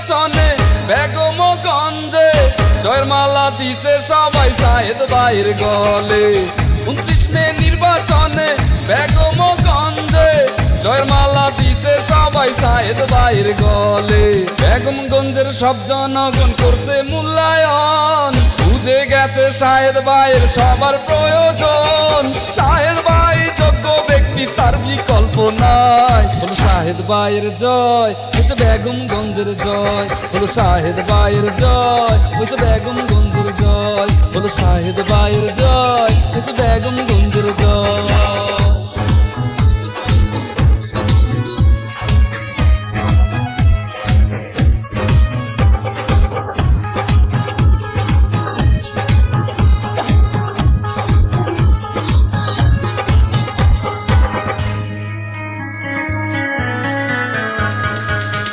নির্বাচনে বেগমগঞ্জে জয়ের মালা দিতে সবাই শাহেদ ভাইয়ের গলে। 29 মে নির্বাচনে বেগমগঞ্জে জয়ের মালা দিতে সবাই শাহেদ ভাইয়ের গলে। বেগমগঞ্জের সব জনগণ করছে মূল্যায়ন, বুঝে গেছে শাহেদ ভাইয়ের সবার প্রয়োজন। শাহেদ ভাই যোগ্য ব্যক্তি, তার বিকল্প নাই। হলো শাহেদ ভাইয়ের জয়, হয়েছে বেগমগঞ্জের জয়। হলো শাহেদ ভাইয়ের জয়, হয়েছে বেগমগঞ্জের জয়। হলো শাহেদ ভাইয়ের জয়, হয়েছে বেগমগঞ্জের জয়।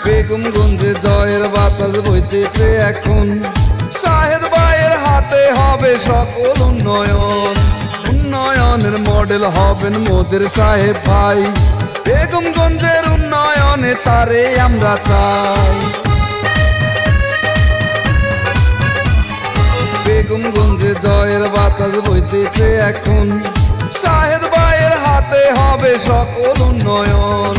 বেগমগঞ্জে জয়ের বাতাস বইতেছে এখন, শাহেদ ভাইয়ের হাতে হবে সকল উন্নয়ন। উন্নয়নের মডেল হবেন মোদের সাহেব ভাই, বেগমগঞ্জের উন্নয়নে তারে আমরা চাই। বেগমগঞ্জে জয়ের বাতাস বইতেছে এখন, শাহেদ ভাইয়ের হাতে হবে সকল উন্নয়ন।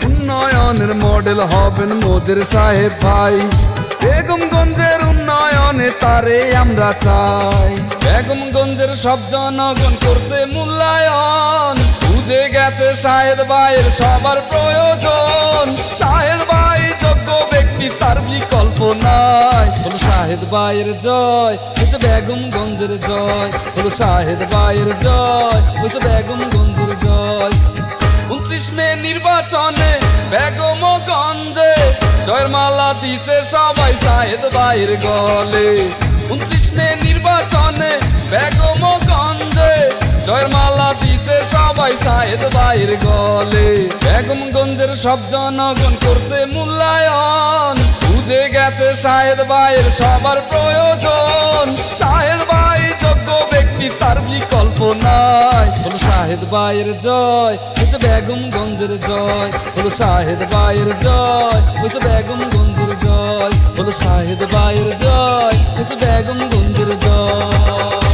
উন্নয়নের মডেল হবেন মোদের সাহেব ভাই, বেগমগঞ্জের উন্নয়নে তারে আমরা চাই। বেগমগঞ্জের সব জনগণ করছে মূল্যায়ন, বুঝে গেছে শাহেদ ভাইয়ের সবার প্রয়োজন। শাহেদ ভাই যোগ্য ব্যক্তি, তার বিকল্প নাই। হলো শাহেদ ভাইয়ের জয়, হয়েছে বেগমগঞ্জের জয়। হলো শাহেদ ভাইয়ের জয়, হয়েছে বেগমগঞ্জের জয়। 29 মে নির্বাচনে বেগমগঞ্জে জয়ের মালা দিতে সবাই শাহেদ ভাইয়ের গলে। 29 মে নির্বাচনে বেগমগঞ্জে জয়ের মালা দিতে সবাই শাহেদ ভাইয়ের গলে। বেগমগঞ্জের সব জনগণ করছে মূল্যায়ন, বুঝে গেছে শাহেদ ভাইয়ের সবার প্রয়োজন। শাহেদ ভাই যোগ্য ব্যক্তি, তার বিকল্প নাই। হলো শাহেদ ভাইয়ের জয়, হয়েছে বেগমগঞ্জের জয়। হলো শাহেদ ভাইয়ের জয়, হয়েছে বেগমগঞ্জের জয়। হলো শাহেদ ভাইয়ের জয়, হয়েছে বেগমগঞ্জের জয়।